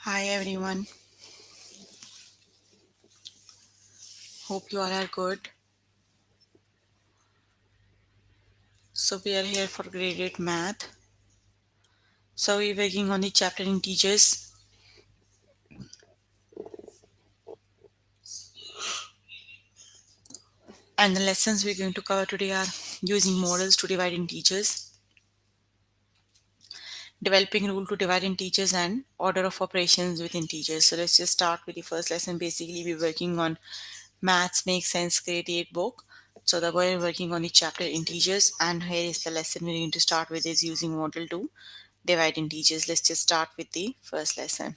Hi everyone, hope you all are good. So we are here for grade 8 math. So we're working on the chapter integers and the lessons we're going to cover today are using models to divide integers, developing rule to divide integers and order of operations with integers. So let's just start with the first lesson. Basically we're working on Maths Make Sense Grade 8 book. So we're working on the chapter integers and here is the lesson we're going to start with is using model to divide integers. Let's just start with the first lesson.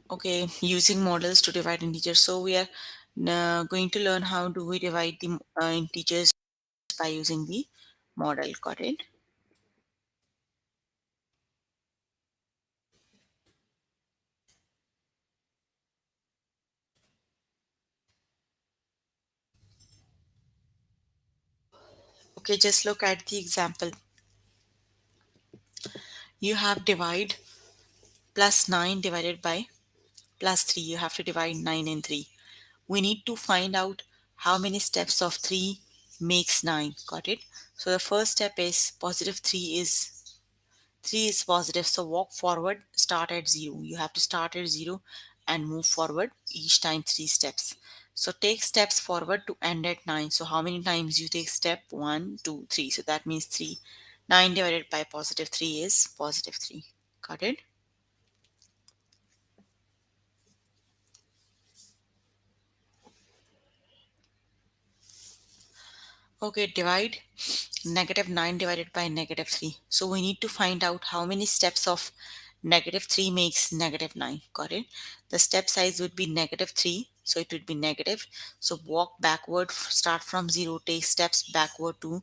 Okay, using models to divide integers. So we are going to learn how do we divide the integers by using the model. Got it? Okay, just look at the example. You have divide plus 9 divided by plus 3. You have to divide 9 and 3. We need to find out how many steps of 3 makes 9. Got it? So the first step is positive 3 is positive, so walk forward, start at 0. You have to start at 0 and move forward each time 3 steps. So take steps forward to end at 9. So how many times you take step? 1, 2, 3. So that means 3. 9 divided by positive 3 is positive 3. Got it? Okay, divide negative 9 divided by negative 3. So we need to find out how many steps of negative 3 makes negative 9. Got it? The step size would be negative 3. So it would be negative. So walk backward, start from 0, take steps backward to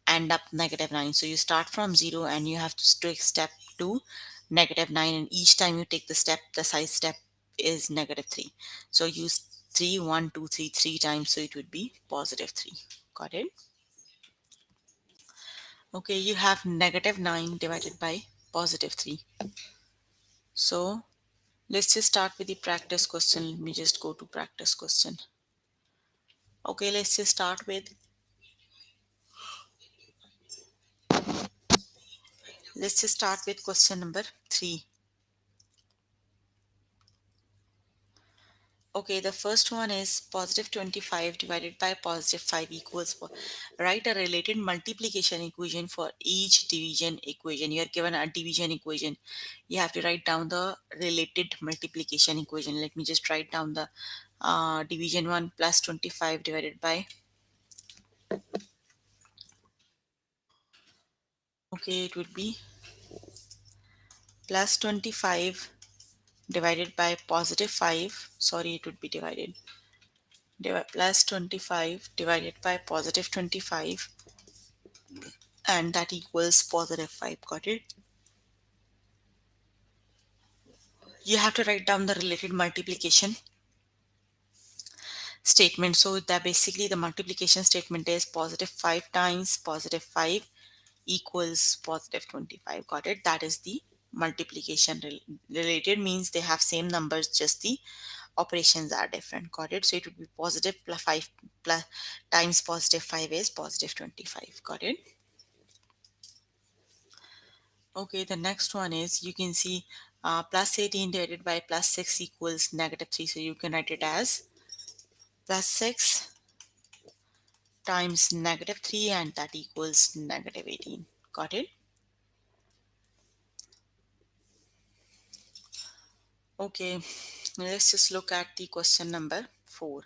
end up negative 9. So you start from 0 and you have to take step to negative 9. And each time you take the step, the size step is negative 3. So use 3, 1, 2, 3, 3 times. So it would be positive 3. Got it? Okay, you have negative 9 divided by positive 3. So let's just start with the practice question. Let me just go to practice question. Okay, let's just start with question number 3. Okay, the first one is positive 25 divided by positive 5 equals 4. Write a related multiplication equation for each division equation. You are given a division equation. You have to write down the related multiplication equation. Let me just write down the division one plus 25 divided by, okay, it would be plus 25 divided by positive 5. Sorry, it would be plus 25 divided by positive 25 and that equals positive 5. Got it? You have to write down the related multiplication statement. So that basically the multiplication statement is positive 5 times positive 5 equals positive 25. Got it? That is the multiplication. Related means they have same numbers, just the operations are different. Got it? So it would be positive plus 5 plus times positive 5 is positive 25. Got it? Okay, the next one is you can see plus 18 divided by plus 6 equals negative 3. So you can write it as plus 6 times negative 3 and that equals negative 18. Got it? Okay, let's just look at the question number 4.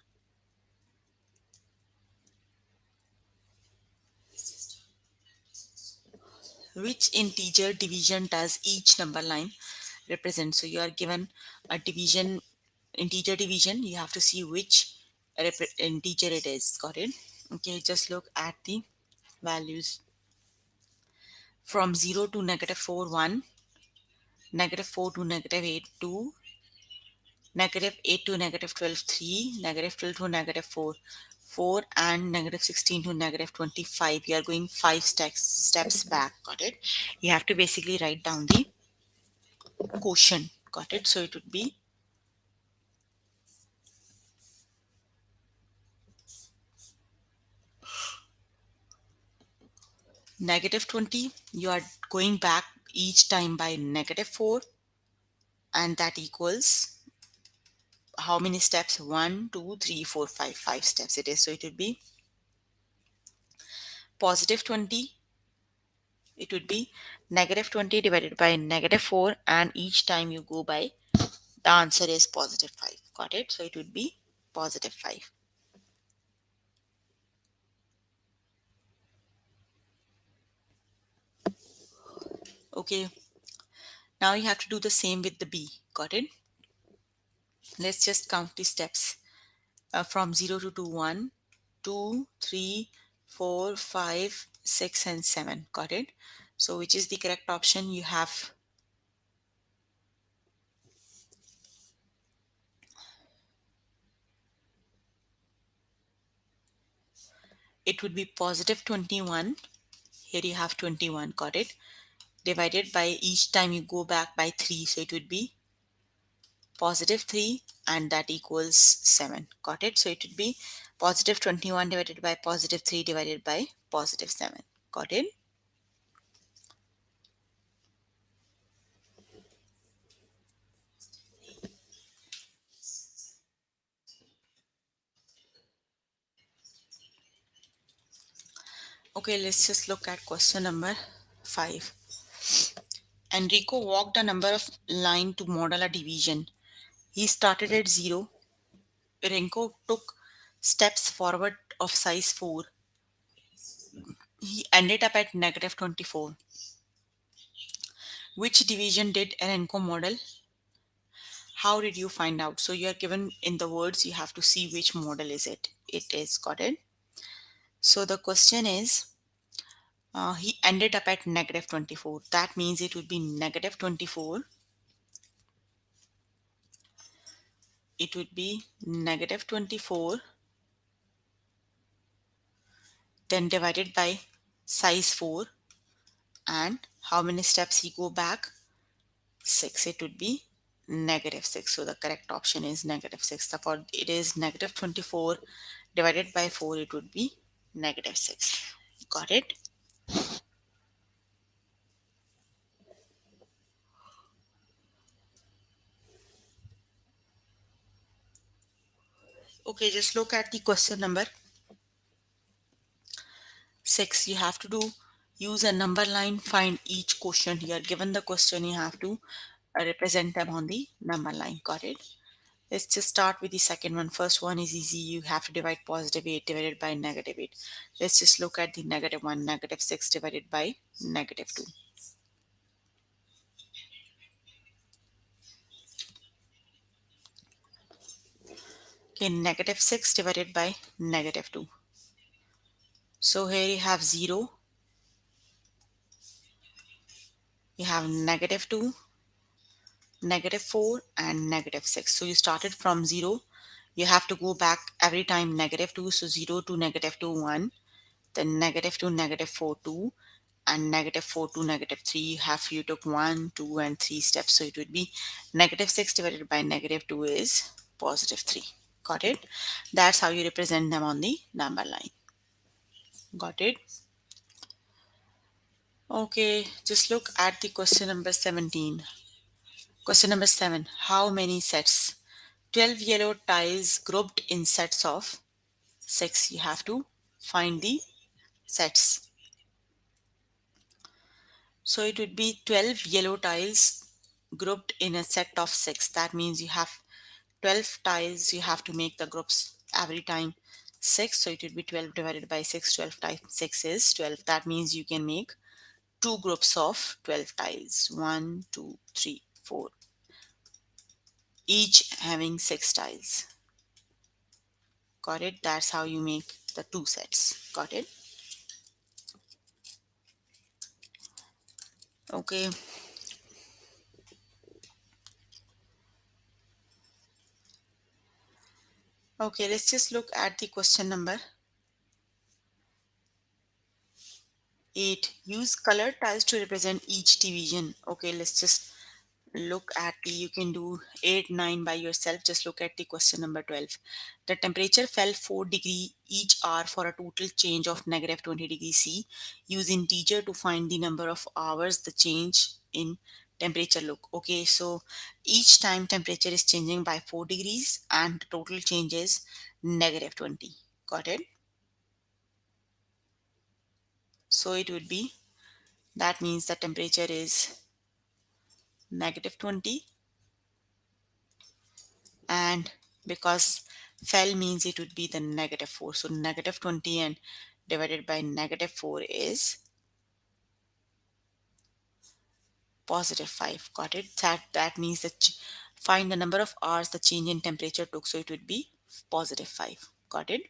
Which integer division does each number line represent? So you are given a division, integer division. You have to see which integer it is. Got it? Okay, just look at the values from 0 to negative 4 1, negative 4 to negative 8 2, negative 8 to negative 12 3, negative 12 to negative 4 4, and negative 16 to negative 25. You are going 5 steps back. Got it? You have to basically write down the quotient. Got it? So it would be negative 20. You are going back each time by negative 4, and that equals how many steps? 1, 2, 3, 4, 5. 5 steps it is. So it would be positive 20. It would be negative 20 divided by negative 4, and each time you go by, the answer is positive 5. Got it? So it would be positive 5. Okay, now you have to do the same with the B. Got it? Let's just count the steps from 0 to 2, 1, 2, 3, 4, 5, 6, and 7. Got it? So which is the correct option? You have, it would be positive 21. Here you have 21. Got it? Divided by each time you go back by 3. So it would be positive 3, and that equals 7. Got it? So it would be positive 21 divided by positive 3 divided by positive 7. Got it? Okay, let's just look at question number 5. Enrico walked a number of line to model a division. He started at 0. Renko took steps forward of size 4. He ended up at negative 24. Which division did Renko model? How did you find out? So you are given in the words, you have to see which model is it. It is. Got it? So the question is, he ended up at negative 24. That means it would be negative 24. It would be negative 24, then divided by size 4, and how many steps he go back? 6. It would be negative 6. So the correct option is negative 6. Therefore it is negative 24 divided by 4. It would be negative 6. Got it? Okay, just look at the question number 6. You have to do, use a number line, find each quotient. You are given the question, you have to represent them on the number line. Got it? Let's just start with the second one. First one is easy. You have to divide positive 8 divided by negative 8. Let's just look at the negative one. Negative 6 divided by negative 2. Okay, negative 6 divided by negative 2. So here you have 0, you have negative 2, negative 4, and negative 6. So you started from 0. You have to go back every time negative 2. So 0 to negative 2, 1. Then negative 2, negative 4, 2. And negative 4 to negative 3. You took 1, 2, and 3 steps. So it would be negative 6 divided by negative 2 is positive 3. Got it? That's how you represent them on the number line. Got it? Okay, just look at the question number 17. Question number 7. How many sets? 12 yellow tiles grouped in sets of 6. You have to find the sets. So it would be 12 yellow tiles grouped in a set of 6. That means you have 12 tiles. You have to make the groups every time 6. So it would be 12 divided by 6. 12 times 6 is 12. That means you can make two groups of 12 tiles. 1, 2, 3, 4. Each having 6 tiles. Got it? That's how you make the two sets. Got it? Okay. Okay, let's just look at the question number 8. Use colored tiles to represent each division. Okay, let's just look at the, you can do 8 9 by yourself. Just look at the question number 12. The temperature fell 4 degree each hour for a total change of negative 20 degrees C. Use integer to find the number of hours the change in temperature. Look, okay, so each time temperature is changing by 4 degrees and the total change is negative 20. Got it? So it would be, that means the temperature is negative 20, and because fell means it would be the negative 4, so negative 20 and divided by negative 4 is positive 5. Got it? That means that find the number of hours the change in temperature took, so it would be positive 5. Got it?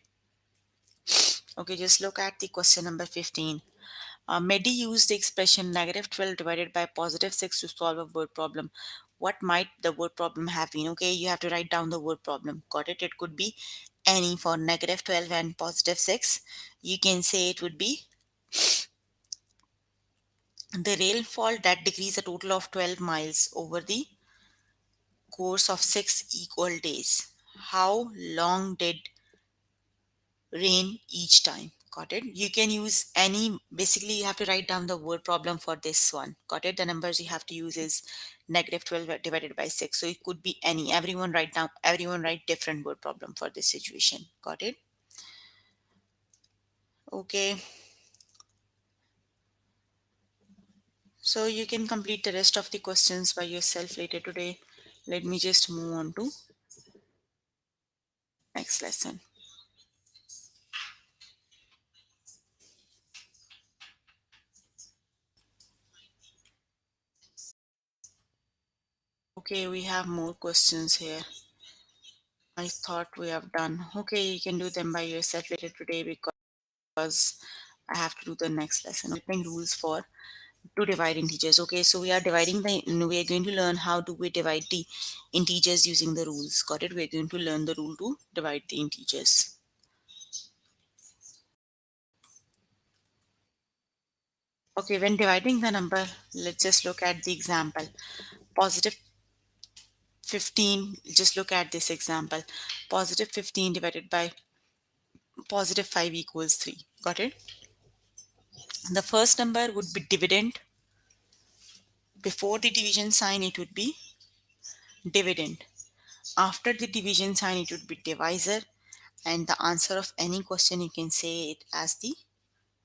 Okay, just look at the question number 15. Mehdi used the expression negative 12 divided by positive 6 to solve a word problem. What might the word problem have been? Okay, you have to write down the word problem. Got it? It could be any for negative 12 and positive 6. You can say it would be the rainfall that decreased a total of 12 miles over the course of 6 equal days. How long did rain each time? Got it? You can use any, basically you have to write down the word problem for this one. Got it? The numbers you have to use is negative 12 divided by 6, so it could be any. Everyone write different word problem for this situation. Got it? Okay, so you can complete the rest of the questions by yourself later today. Let me just move on to next lesson. Okay, we have more questions here. I thought we have done. Okay, you can do them by yourself later today because I have to do the next lesson. Opening rules for to divide integers. Okay, so we are we are going to learn how do we divide the integers using the rules. Got it? We're going to learn the rule to divide the integers. Okay, when dividing the number, let's just look at the example. Positive 15, just look at this example. Positive 15 divided by positive 5 equals 3. Got it? The first number would be dividend. Before the division sign, it would be dividend. After the division sign, it would be divisor. And the answer of any question, you can say it as the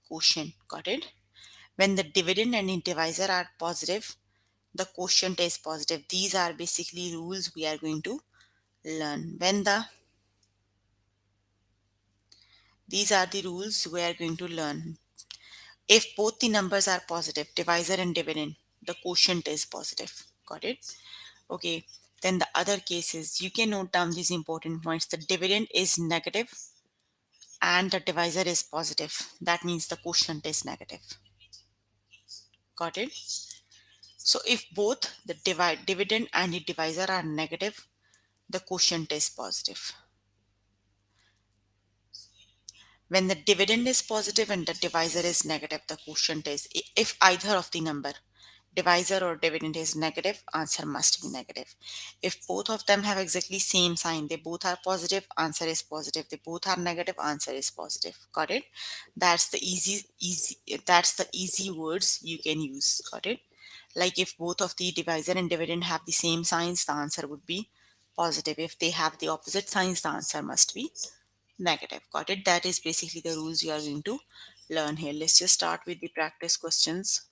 quotient. Got it? When the dividend and the divisor are positive, the quotient is positive. These are basically rules we are going to learn. These are the rules we are going to learn. If both the numbers are positive, divisor and dividend, the quotient is positive. Got it? Okay. Then the other cases, you can note down these important points. The dividend is negative and the divisor is positive. That means the quotient is negative. Got it? So if both the dividend and the divisor are negative, the quotient is positive. When the dividend is positive and the divisor is negative, the quotient is, if either of the number, divisor or dividend is negative, answer must be negative. If both of them have exactly same sign, they both are positive, answer is positive. They both are negative, answer is positive. Got it? That's the easy words you can use. Got it? Like if both of the divisor and dividend have the same signs, the answer would be positive. If they have the opposite signs, the answer must be negative. Got it? That is basically the rules you are going to learn here. Let's just start with the practice questions.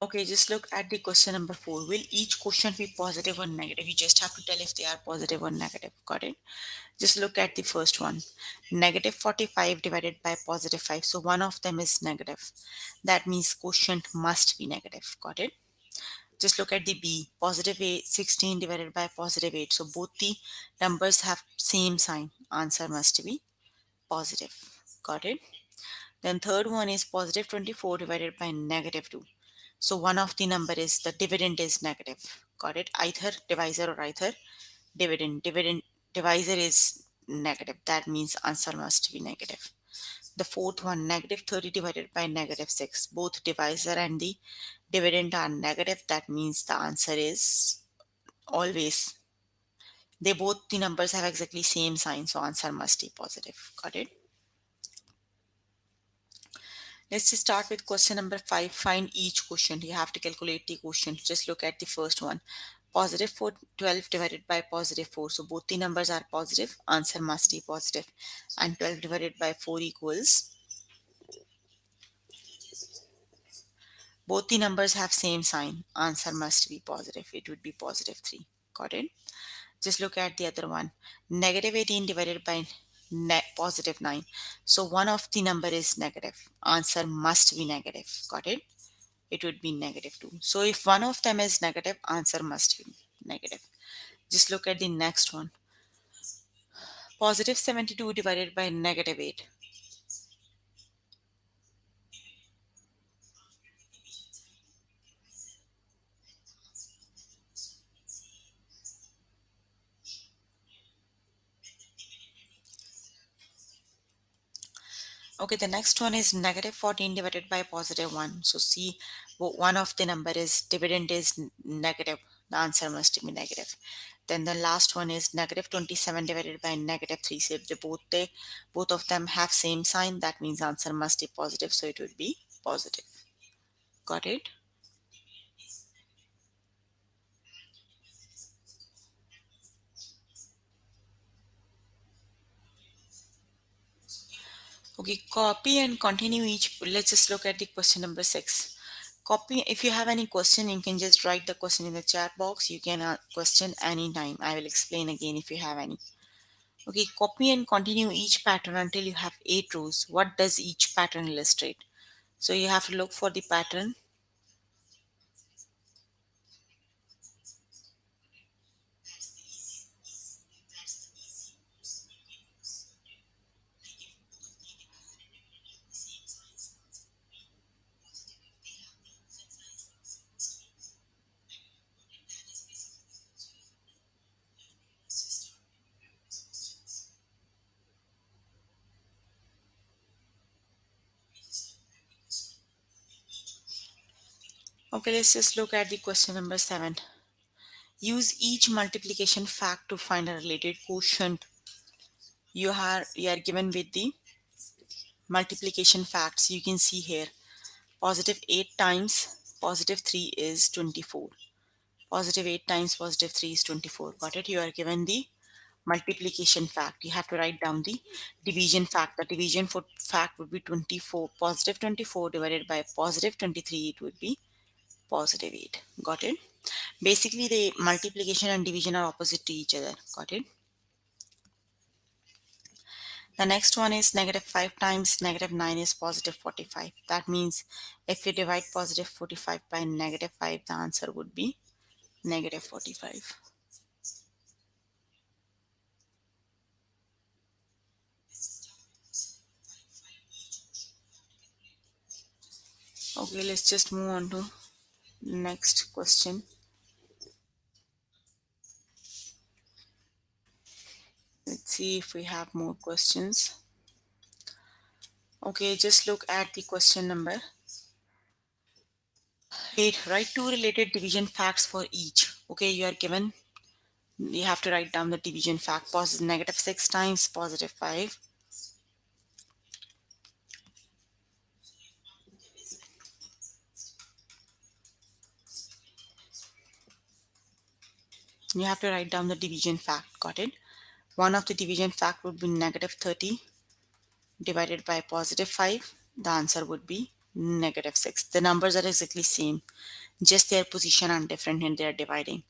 Okay, just look at the question number 4. Will each quotient be positive or negative? You just have to tell if they are positive or negative. Got it? Just look at the first one. Negative 45 divided by positive 5. So one of them is negative. That means quotient must be negative. Got it? Just look at the B. Positive 16 divided by positive 8. So both the numbers have same sign. Answer must be positive. Got it? Then third one is positive 24 divided by negative 2. So one of the number is the dividend is negative. Got it? Either divisor or either dividend. Dividend divisor is negative. That means answer must be negative. The fourth one, negative 30 divided by negative 6. Both divisor and the dividend are negative. That means the answer is always, they both the numbers have exactly same sign, so answer must be positive. Got it? Let's just start with question number 5. Find each quotient. You have to calculate the quotient. Just look at the first one. Positive 4, 12 divided by positive 4. So both the numbers are positive. Answer must be positive. And 12 divided by 4 equals, both the numbers have same sign. Answer must be positive. It would be positive 3. Got it? Just look at the other one. Negative 18 divided by positive 9. So one of the number is negative. Answer must be negative. Got it? It would be negative 2. So if one of them is negative, answer must be negative. Just look at the next one. Positive 72 divided by negative 8. Okay, the next one is negative 14 divided by positive 1. So see, one of the number is dividend is negative. The answer must be negative. Then the last one is negative 27 divided by negative 3. So if both of them have same sign, that means answer must be positive. So it would be positive. Got it? Okay, copy and continue each. Let's just look at the question number 6. Copy. If you have any question, you can just write the question in the chat box. You can question anytime. I will explain again if you have any. Okay, copy and continue each pattern until you have 8 rows. What does each pattern illustrate? So you have to look for the pattern. Okay, let's just look at the question number 7. Use each multiplication fact to find a related quotient. You are given with the multiplication facts. You can see here. Positive 8 times positive 3 is 24. Positive 8 times positive 3 is 24. Got it? You are given the multiplication fact. You have to write down the division fact. The division for fact would be 24. Positive 24 divided by positive 23. It would be positive 8. Got it? Basically, the multiplication and division are opposite to each other. Got it? The next one is negative 5 times negative 9 is positive 45. That means if you divide positive 45 by negative 5, the answer would be negative 45. Okay, let's just move on to next question. Let's see if we have more questions. Okay, just look at the question number 8. Write two related division facts for each. Okay, you have to write down the division fact. Positive negative 6 times positive 5. You have to write down the division fact. Got it? One of the division fact would be negative 30 divided by positive 5. The answer would be negative 6. The numbers are exactly same, just their position are different and they are dividing.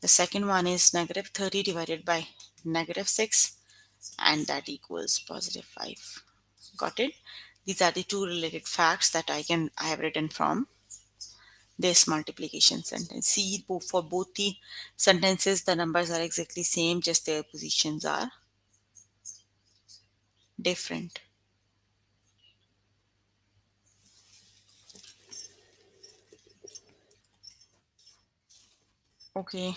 The second one is negative 30 divided by negative 6, and that equals positive 5. Got it? These are the two related facts that I have written from this multiplication sentence. See, for both the sentences, the numbers are exactly same, just their positions are different. Okay,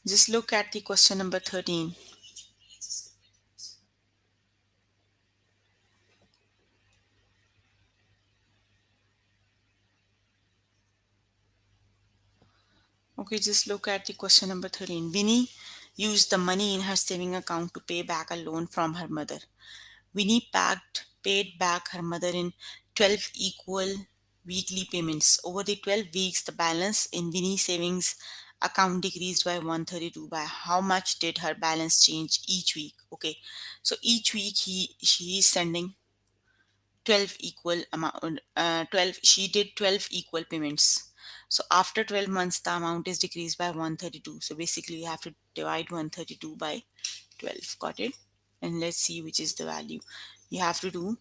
just look at the question number 13. Okay, just look at the question number 13. Winnie used the money in her saving account to pay back a loan from her mother. Winnie paid back her mother in 12 equal weekly payments. Over the 12 weeks, the balance in Winnie's savings account decreased by 132. By how much did her balance change each week? Okay, so each week she is sending 12 equal amount 12 she did 12 equal payments. So after 12 months the amount is decreased by 132. So basically you have to divide 132 by 12. Got it? And let's see which is the value. You have to do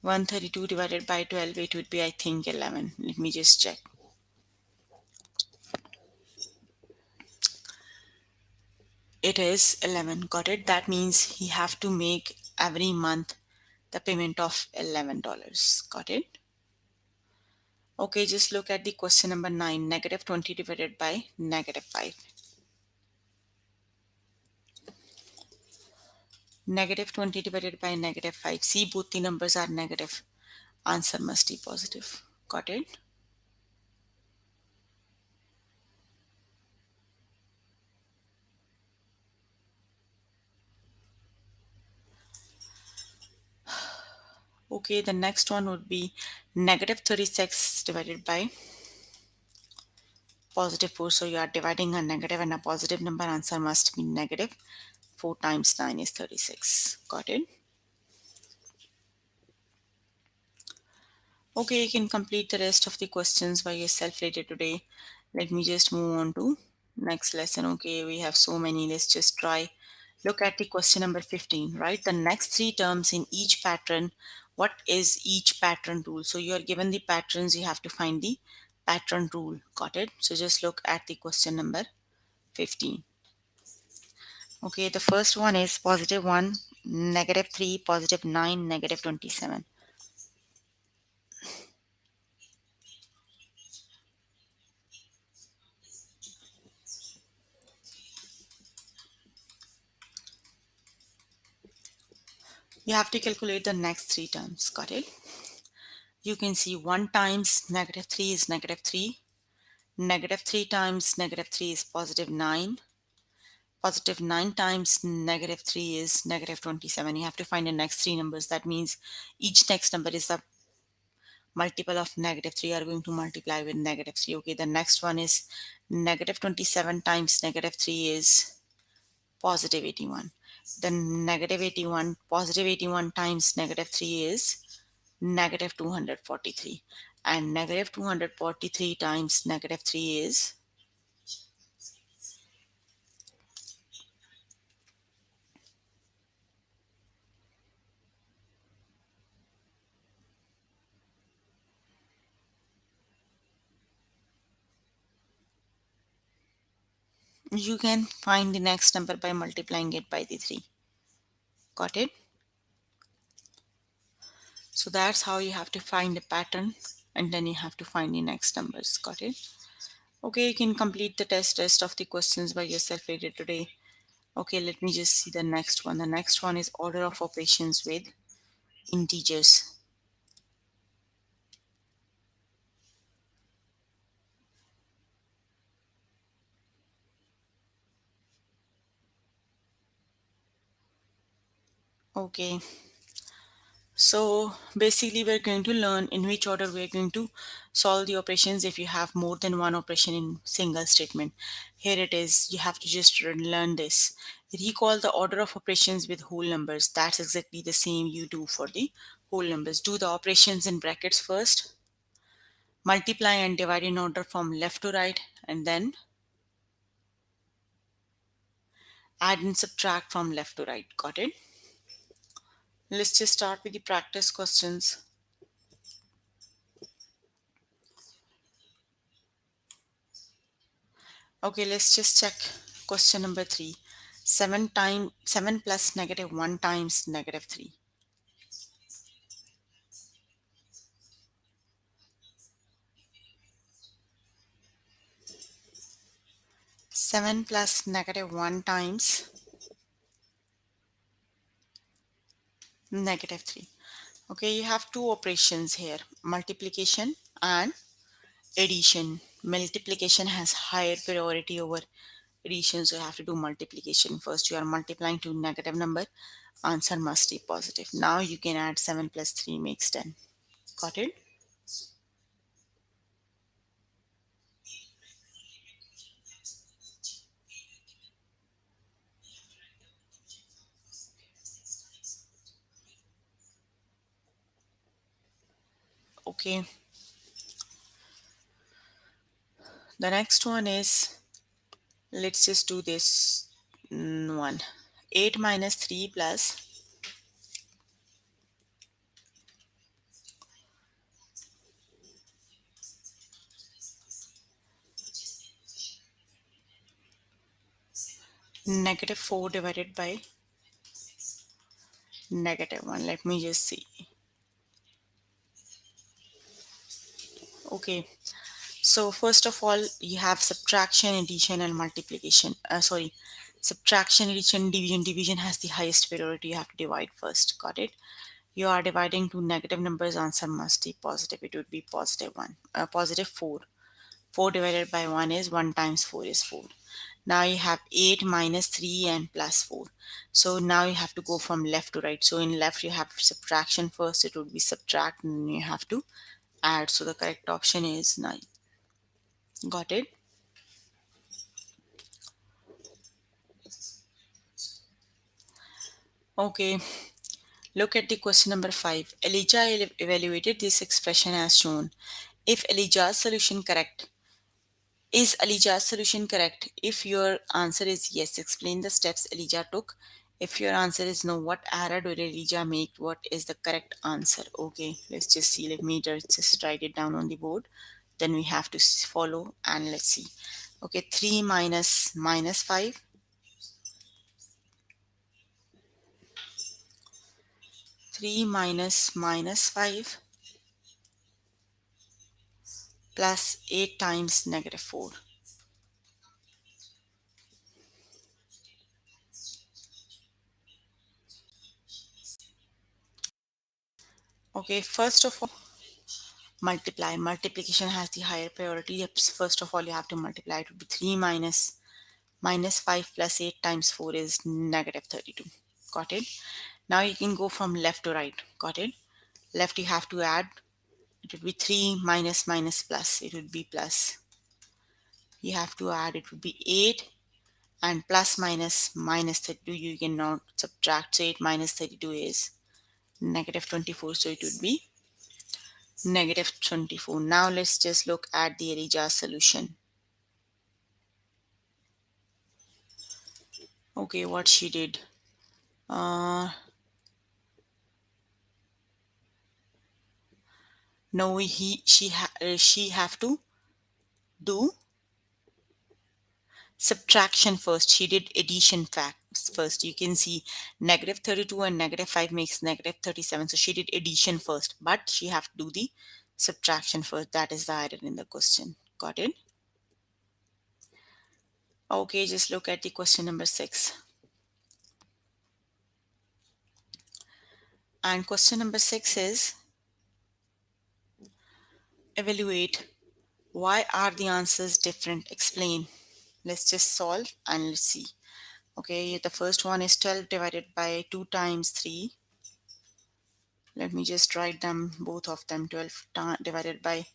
132 divided by 12. It would be, I think, 11. Let me just check. It is 11. Got it? That means he have to make every month the payment of $11. Got it? Okay, just look at the question number 9. Negative 20 divided by negative 5. Negative 20 divided by negative 5. See, both the numbers are negative. Answer must be positive. Got it? Okay, the next one would be negative 36 divided by positive 4. So you are dividing a negative and a positive number. Answer must be negative. 4 times 9 is 36. Got it? Okay, you can complete the rest of the questions by yourself later today. Let me just move on to next lesson. Okay, we have so many. Let's just try. Look at the question number 15, right? The next three terms in each pattern. What is each pattern rule? So you are given the patterns, you have to find the pattern rule. Got it? So just look at the question number 15. Okay, the first one is positive 1, negative 3, positive 9, negative 27. You have to calculate the next three terms. Got it? You can see 1 times negative 3 is negative 3. Negative 3 times negative 3 is positive 9. Positive 9 times negative 3 is negative 27. You have to find the next three numbers. That means each next number is a multiple of negative 3. Are going to multiply with negative 3. Okay, the next one is negative 27 times negative 3 is positive 81. Then negative 81, positive 81 times negative 3 is negative 243. And negative 243 times negative 3 is, you can find the next number by multiplying it by the 3. Got it? So that's how you have to find the pattern and then you have to find the next numbers. Got it? Okay, you can complete the rest of the questions by yourself later today. Okay, let me just see the next one. The next one is order of operations with integers. Okay, so basically we're going to learn in which order we're going to solve the operations if you have more than one operation in single statement. Here it is. You have to just learn this. Recall the order of operations with whole numbers. That's exactly the same you do for the whole numbers. Do the operations in brackets first. Multiply and divide in order from left to right, and then add and subtract from left to right. Got it? Let's just start with the practice questions. Okay, let's just check question number 3. 7 plus negative 1 times negative 3. 7 plus negative 1 times negative 3. Okay, you have two operations here, multiplication and addition. Multiplication has higher priority over addition, so you have to do multiplication first. You are multiplying two negative number, answer must be positive. Now you can add 7 plus 3 makes 10. Got it? Okay, the next one is, let's just do this one. 8 minus 3 plus negative 4 divided by negative 1. Let me just see. Okay, so first of all, you have subtraction, addition, and multiplication. Sorry, subtraction, addition, division. Division has the highest priority. You have to divide first. Got it? You are dividing two negative numbers. Answer must be positive. It would be positive 1. Positive 4. 4 divided by 1 is 1 times 4 is 4. Now you have 8 minus 3 and plus 4. So now you have to go from left to right. So in left you have subtraction first. It would be subtract and you have to add. So the correct option is 9. Got it? Okay. Look at the question number 5. Elijah evaluated this expression as shown. If Elijah's solution correct, is Elijah's solution correct? If your answer is yes, explain the steps Elijah took. If your answer is no, what error did Elijah make? What is the correct answer? Okay, let's just see. Let me just write it down on the board. Then we have to follow and let's see. Okay, 3 minus 5. 3 minus 5 plus 8 times negative 4. Okay, first of all, multiply. Multiplication has the higher priority. First of all, you have to multiply. It would be 3 minus 5 plus 8 times 4 is negative 32. Got it? Now you can go from left to right. Got it? Left you have to add. It would be 3 minus plus. It would be plus. You have to add. It would be 8 and plus minus 32. You can now subtract. So 8 minus 32 is negative 24. So it would be negative 24. Now let's just look at the Elijah solution. Okay, what she did. Uh, no, she have to do subtraction first. She did addition facts first. You can see negative 32 and negative 5 makes negative 37. So she did addition first, but she have to do the subtraction first. That is the error in the question. Got it? Okay, just look at the question number 6. And question number 6 is evaluate. Why are the answers different? Explain. Let's just solve and let's see. Okay, the first one is 12 divided by 2 times 3. Let me just write them, both of them. 12 divided by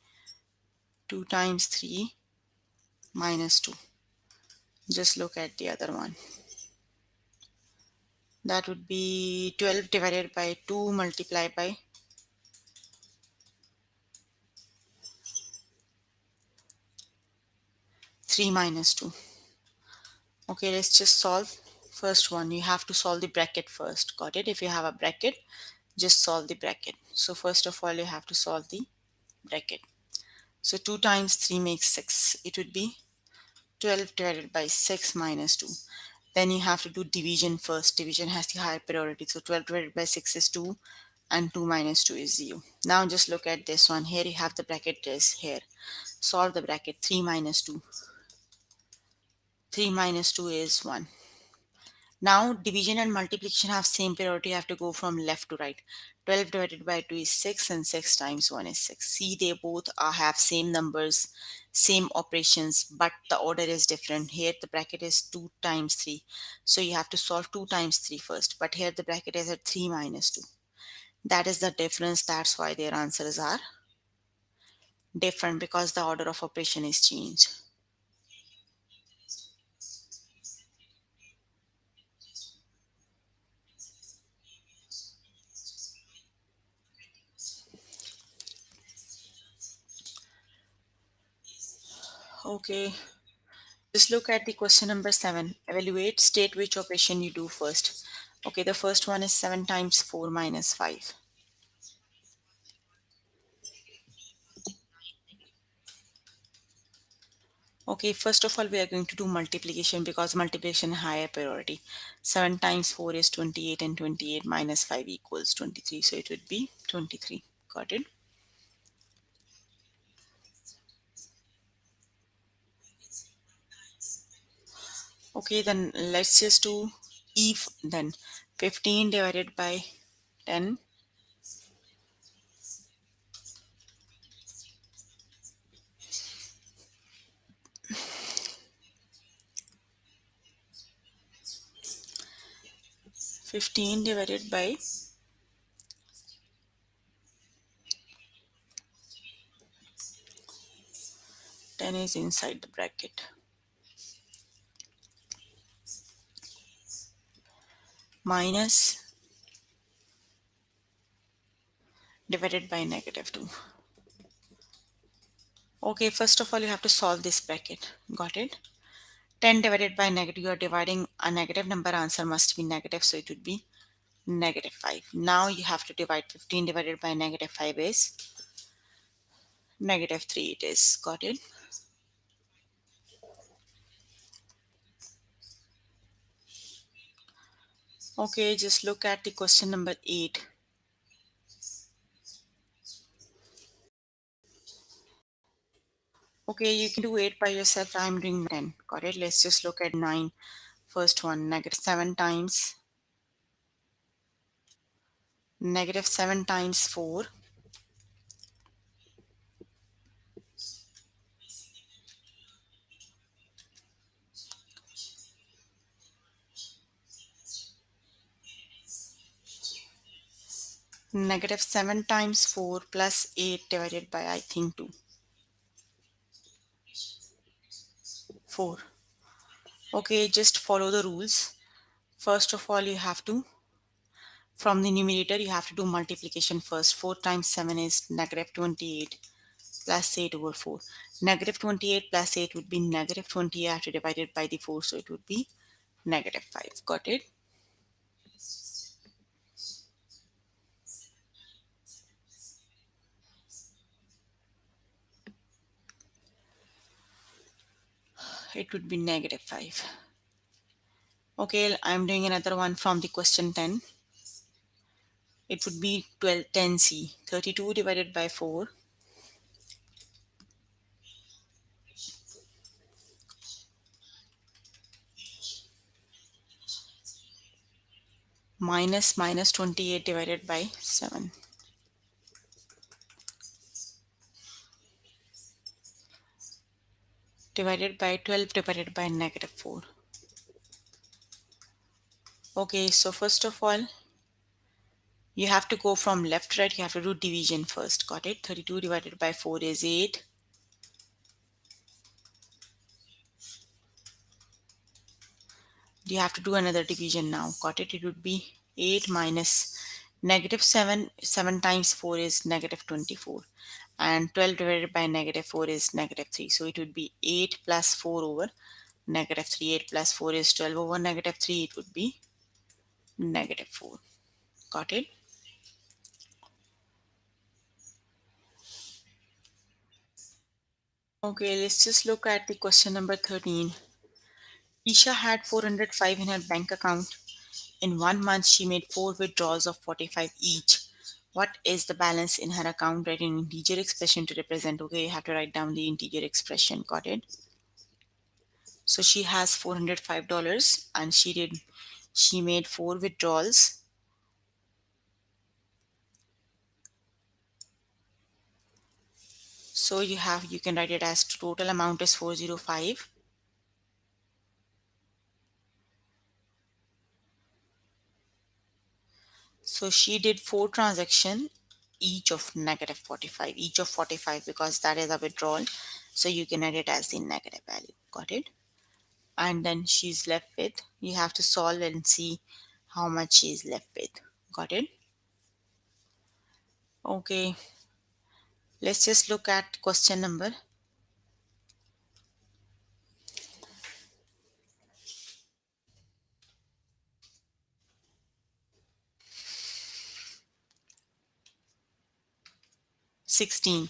2 times 3 minus 2. Just look at the other one. That would be 12 divided by 2 multiplied by 3 minus 2. Okay, let's just solve. First one, you have to solve the bracket first. Got it? If you have a bracket, just solve the bracket. So first of all, you have to solve the bracket. So 2 times 3 makes 6. It would be 12 divided by 6 minus 2. Then you have to do division first. Division has the higher priority. So 12 divided by 6 is 2 and 2 minus 2 is 0. Now just look at this one. Here you have the bracket is here. Solve the bracket. 3 minus 2. 3 minus 2 is 1. Now division and multiplication have same priority. You have to go from left to right. 12 divided by 2 is 6 and 6 times 1 is 6. See, they both have same numbers, same operations, but the order is different. Here the bracket is 2 times 3. So you have to solve 2 times 3 first. But here the bracket is at 3 minus 2. That is the difference. That's why their answers are different, because the order of operation is changed. Okay. Just look at the question number 7. Evaluate, state which operation you do first. Okay, the first one is 7 times 4 minus 5. Okay, first of all, we are going to do multiplication, because multiplication higher priority. 7 times 4 is 28 and 28 minus 5 equals 23. So it would be 23. Got it? Okay, then let's just do if then. 15 divided by 10. 15 divided by 10 is inside the bracket. Minus divided by negative 2. Okay, first of all, you have to solve this bracket. Got it? 10 divided by negative, you are dividing a negative number, answer must be negative, so it would be negative 5. Now you have to divide 15 divided by negative 5 is negative 3 it is. Got it? Okay, just look at the question number 8. Okay, you can do 8 by yourself. I'm doing 10. Got it? Let's just look at 9. First one, negative 7 times 4. Negative 7 times 4 plus 8 divided by, I think, 2. 4. Okay, just follow the rules. First of all, you have to, from the numerator, you have to do multiplication first. 4 times 7 is negative 28 plus 8 over 4. Negative 28 plus 8 would be negative 20. You have to divide it by the 4, so it would be negative 5. Got it? It would be negative 5. Okay, I'm doing another one from the question 10. It would be 10c. 32 divided by 4 minus 28 divided by 7. Divided by 12 divided by negative 4. Okay, so first of all, you have to go from left to right. You have to do division first. Got it? 32 divided by 4 is 8. You have to do another division now. Got it? It would be 8 minus negative 7. 7 times 4 is negative 24. And 12 divided by negative 4 is negative 3. So it would be 8 plus 4 over negative 3. 8 plus 4 is 12 over negative 3. It would be negative 4. Got it? Okay, let's just look at the question number 13. Isha had 405 in her bank account. In 1 month, she made 4 withdrawals of 45 each. What is the balance in her account? Write an integer expression to represent. Okay, you have to write down the integer expression. Got it? So she has $405 and She made 4 withdrawals. So you can write it as total amount is 405. So she did 4 transactions, each of negative 45, each of 45 because that is a withdrawal. So you can write it as the negative value. Got it? And then she's left with, you have to solve and see how much she's left with. Got it? Okay, let's just look at question number 16.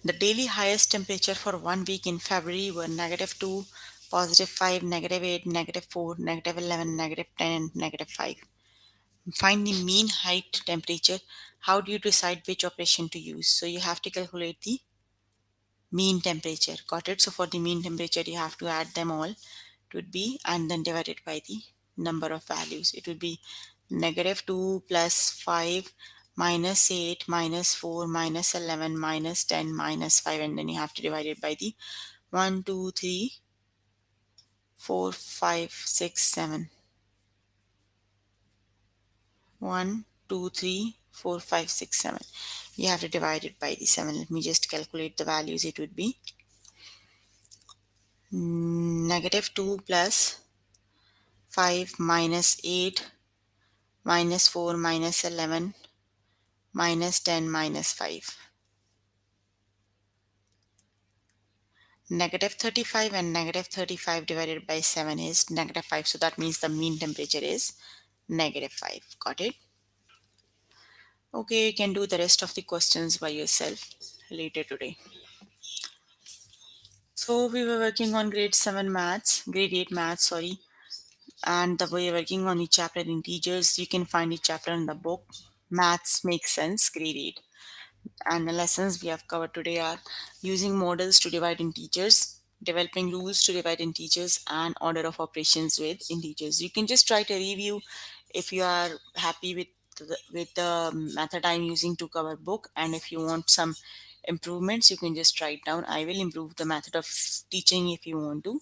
The daily highest temperature for 1 week in February were -2, +5, -8, -4, -11, -10, and -5. Find the mean height temperature. How do you decide which operation to use? So you have to calculate the mean temperature. Got it? So for the mean temperature, you have to add them all. It would be, and then divide it by the number of values. It would be -2 plus 5 minus 8 minus 4 minus 11 minus 10 minus 5, and then you have to divide it by the 1 2 3 4 5 6 7. 1 2 3 4 5 6 7. You have to divide it by the 7. Let me just calculate the values. It would be -2 plus 5 minus 8 minus 4 minus 11 minus 10 minus 5. -35 and -35 divided by 7 is -5. So that means the mean temperature is -5. Got it? Okay, you can do the rest of the questions by yourself later today. So we were working on grade 8 maths, sorry. And the way working on the chapter integers, you can find the chapter in the book. Maths Makes Sense, grade 8. And the lessons we have covered today are using models to divide integers, developing rules to divide integers, and order of operations with integers. You can just try to review if you are happy with the method I'm using to cover book, and if you want some improvements, you can just write down. I will improve the method of teaching if you want to.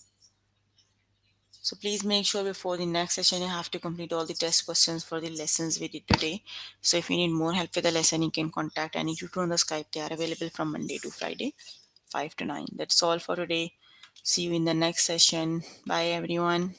So please make sure before the next session you have to complete all the test questions for the lessons we did today. So if you need more help with the lesson, you can contact any tutor on the Skype. They are available from Monday to Friday, 5 to 9. That's all for today. See you in the next session. Bye everyone.